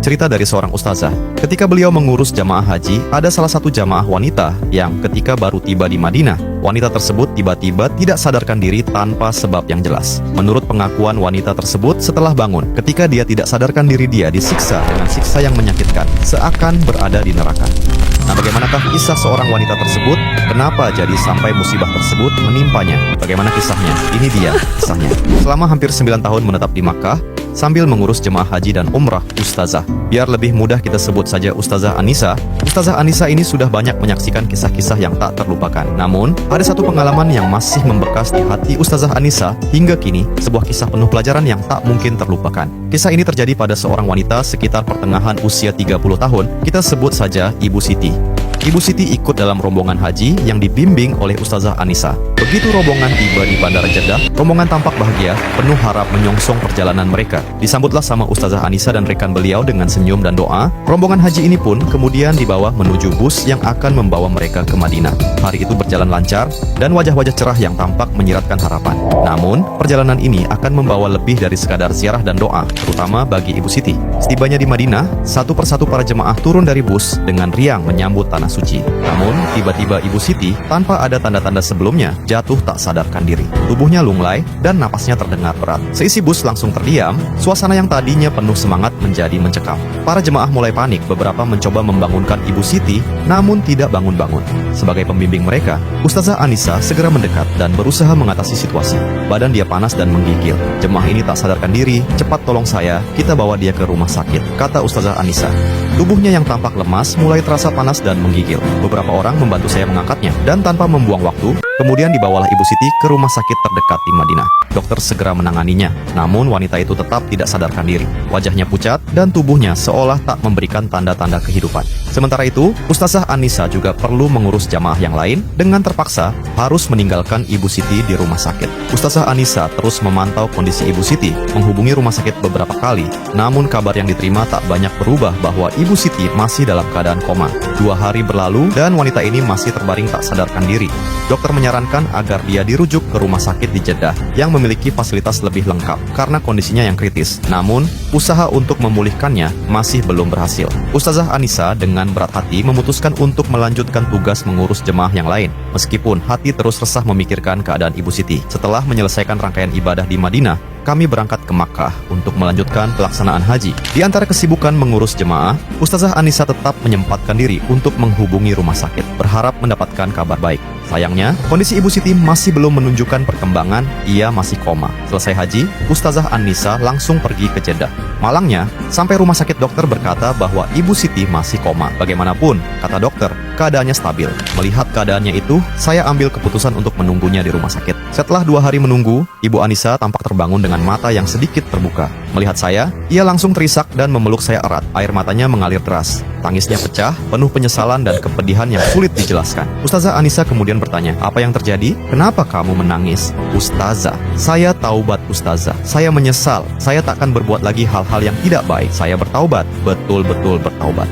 cerita dari seorang ustazah. Ketika beliau mengurus jamaah haji, ada salah satu jamaah wanita yang ketika baru tiba di Madinah, wanita tersebut tiba-tiba tidak sadarkan diri tanpa sebab yang jelas. Menurut pengakuan wanita tersebut, setelah bangun, ketika dia tidak sadarkan diri, dia disiksa dengan siksa yang menyakitkan, seakan berada di neraka. Nah, bagaimanakah kisah seorang wanita tersebut? Kenapa jadi sampai musibah tersebut menimpanya? Bagaimana kisahnya? Ini dia kisahnya. Selama hampir 9 tahun menetap di Makkah, sambil mengurus jemaah haji dan umrah, ustazah. Biar lebih mudah kita sebut saja Ustazah Anissa. Ustazah Anissa ini sudah banyak menyaksikan kisah-kisah yang tak terlupakan. Namun, ada satu pengalaman yang masih membekas di hati Ustazah Anissa hingga kini, sebuah kisah penuh pelajaran yang tak mungkin terlupakan. Kisah ini terjadi pada seorang wanita sekitar pertengahan usia 30 tahun. Kita sebut saja Ibu Siti. Ibu Siti ikut dalam rombongan haji yang dibimbing oleh Ustazah Anissa. Begitu rombongan tiba di Bandara Jeddah, rombongan tampak bahagia, penuh harap menyongsong perjalanan mereka. Disambutlah sama Ustazah Anissa dan rekan beliau dengan senyum dan doa. Rombongan haji ini pun kemudian dibawa menuju bus yang akan membawa mereka ke Madinah. Hari itu berjalan lancar dan wajah-wajah cerah yang tampak menyiratkan harapan. Namun, perjalanan ini akan membawa lebih dari sekadar ziarah dan doa, terutama bagi Ibu Siti. Setibanya di Madinah, satu persatu para jemaah turun dari bus dengan riang menyambut tanah suci. Namun, tiba-tiba Ibu Siti, tanpa ada tanda-tanda sebelumnya, jatuh tak sadarkan diri. Tubuhnya lunglai dan napasnya terdengar berat. Seisi bus langsung terdiam, suasana yang tadinya penuh semangat menjadi mencekam. Para jemaah mulai panik, beberapa mencoba membangunkan Ibu Siti, namun tidak bangun-bangun. Sebagai pembimbing mereka, Ustazah Anissa segera mendekat dan berusaha mengatasi situasi. Badan dia panas dan menggigil. Jemaah ini tak sadarkan diri, cepat tolong saya, kita bawa dia ke rumah sakit, kata Ustazah Anissa. Tubuhnya yang tampak lemas mulai terasa panas dan menggigil. Beberapa orang membantu saya mengangkatnya, dan tanpa membuang waktu, kemudian dibawalah Ibu Siti ke rumah sakit terdekat di Madinah. Dokter segera menanganinya, namun wanita itu tetap tidak sadarkan diri. Wajahnya pucat dan tubuhnya seolah tak memberikan tanda-tanda kehidupan. Sementara itu, Ustazah Anissa juga perlu mengurus jamaah yang lain dengan terpaksa harus meninggalkan Ibu Siti di rumah sakit. Ustazah Anissa terus memantau kondisi Ibu Siti, menghubungi rumah sakit beberapa kali, namun kabar yang diterima tak banyak berubah bahwa Ibu Siti masih dalam keadaan koma. 2 hari berlalu dan wanita ini masih terbaring tak sadarkan diri. Dokter menyarankan agar dia dirujuk ke rumah sakit di Jeddah yang memiliki fasilitas lebih lengkap karena kondisinya yang kritis. Namun, usaha untuk memulihkannya masih belum berhasil. Ustazah Anissa dengan berat hati memutuskan untuk melanjutkan tugas mengurus jemaah yang lain, meskipun hati terus resah memikirkan keadaan Ibu Siti. Setelah menyelesaikan rangkaian ibadah di Madinah, kami berangkat ke Makkah untuk melanjutkan pelaksanaan haji. Di antara kesibukan mengurus jemaah, Ustazah Anissa tetap menyempatkan diri untuk menghubungi rumah sakit, berharap mendapatkan kabar baik. Sayangnya, kondisi Ibu Siti masih belum menunjukkan perkembangan, ia masih koma. Selesai haji, Ustazah Anissa langsung pergi ke Jeddah. Malangnya, sampai rumah sakit dokter berkata bahwa Ibu Siti masih koma. Bagaimanapun, kata dokter, keadaannya stabil. Melihat keadaannya itu, saya ambil keputusan untuk menunggunya di rumah sakit. Setelah 2 hari menunggu, Ibu Anissa tampak terbangun dengan mata yang sedikit terbuka. Melihat saya, ia langsung terisak dan memeluk saya erat. Air matanya mengalir deras. Tangisnya pecah, penuh penyesalan dan kepedihan yang sulit dijelaskan. Ustazah Anissa kemudian bertanya, "Apa yang terjadi? Kenapa kamu menangis?" "Ustazah, saya taubat Ustazah. Saya menyesal. Saya takkan berbuat lagi hal-hal yang tidak baik. Saya bertaubat, betul-betul bertaubat."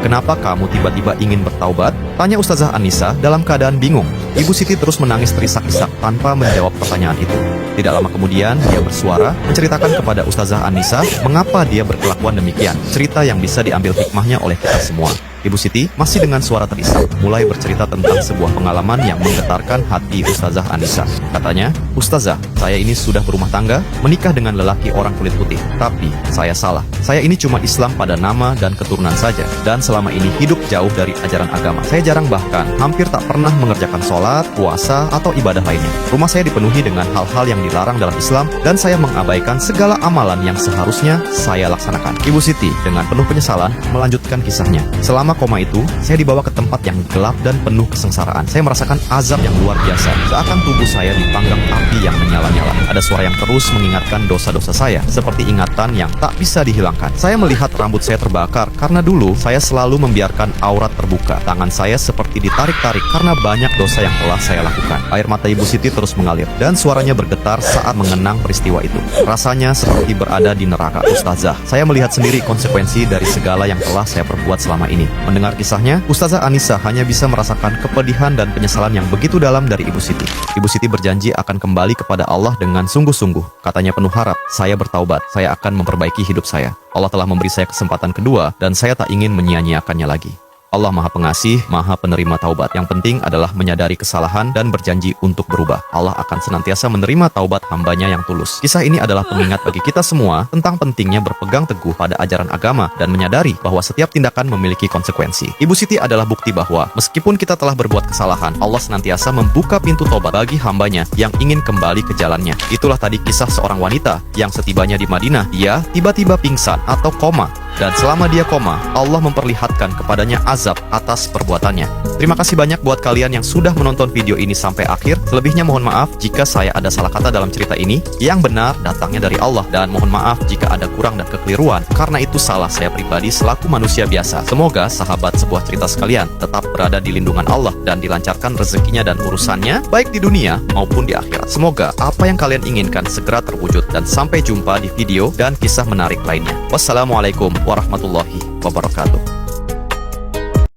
"Kenapa kamu tiba-tiba ingin bertaubat?" tanya Ustazah Anissa dalam keadaan bingung. Ibu Siti terus menangis terisak-isak tanpa menjawab pertanyaan itu. Tidak lama kemudian, dia bersuara menceritakan kepada Ustazah Anissa mengapa dia berkelakuan demikian. Cerita yang bisa diambil hikmahnya oleh kita semua. Ibu Siti masih dengan suara terisak mulai bercerita tentang sebuah pengalaman yang menggetarkan hati Ustazah Anissa. Katanya, "Ustazah, saya ini sudah berumah tangga, menikah dengan lelaki orang kulit putih. Tapi, saya salah. Saya ini cuma Islam pada nama dan keturunan saja. Dan selama ini hidup jauh dari ajaran agama. Saya jarang bahkan hampir tak pernah mengerjakan sholat, puasa, atau ibadah lainnya. Rumah saya dipenuhi dengan hal-hal yang dilarang dalam Islam, dan saya mengabaikan segala amalan yang seharusnya saya laksanakan." Ibu Siti dengan penuh penyesalan melanjutkan kisahnya. "Selama koma itu, saya dibawa ke tempat yang gelap dan penuh kesengsaraan. Saya merasakan azab yang luar biasa, seakan tubuh saya dipanggang api yang menyala-nyala. Ada suara yang terus mengingatkan dosa-dosa saya, seperti ingatan yang tak bisa dihilangkan. Saya melihat rambut saya terbakar, karena dulu saya selalu membiarkan aurat terbuka. Tangan saya seperti ditarik-tarik karena banyak dosa yang telah saya lakukan." Air mata Ibu Siti terus mengalir, dan suaranya bergetar saat mengenang peristiwa itu. "Rasanya seperti berada di neraka, Ustazah. Saya melihat sendiri konsekuensi dari segala yang telah saya perbuat selama ini. Mendengar kisahnya, Ustazah Anissa hanya bisa merasakan kepedihan dan penyesalan yang begitu dalam dari Ibu Siti. Ibu Siti berjanji akan kembali kepada Allah dengan sungguh-sungguh. Katanya penuh harap, saya bertaubat, saya akan memperbaiki hidup saya. Allah telah memberi saya kesempatan kedua dan saya tak ingin menyia-nyiakannya lagi. Allah Maha Pengasih, Maha Penerima Taubat. Yang penting adalah menyadari kesalahan dan berjanji untuk berubah. Allah akan senantiasa menerima taubat hambanya yang tulus. Kisah ini adalah pengingat bagi kita semua tentang pentingnya berpegang teguh pada ajaran agama dan menyadari bahwa setiap tindakan memiliki konsekuensi. Ibu Siti adalah bukti bahwa meskipun kita telah berbuat kesalahan, Allah senantiasa membuka pintu taubat bagi hambanya yang ingin kembali ke jalannya. Itulah tadi kisah seorang wanita yang setibanya di Madinah, dia tiba-tiba pingsan atau koma. Dan selama dia koma, Allah memperlihatkan kepadanya azab atas perbuatannya. Terima kasih banyak buat kalian yang sudah menonton video ini sampai akhir. Selebihnya mohon maaf jika saya ada salah kata dalam cerita ini. Yang benar datangnya dari Allah. Dan mohon maaf jika ada kurang dan kekeliruan, karena itu salah saya pribadi selaku manusia biasa. Semoga sahabat sebuah cerita sekalian tetap berada di lindungan Allah dan dilancarkan rezekinya dan urusannya, baik di dunia maupun di akhirat. Semoga apa yang kalian inginkan segera terwujud. Dan sampai jumpa di video dan kisah menarik lainnya. Wassalamualaikum warahmatullahi wabarakatuh.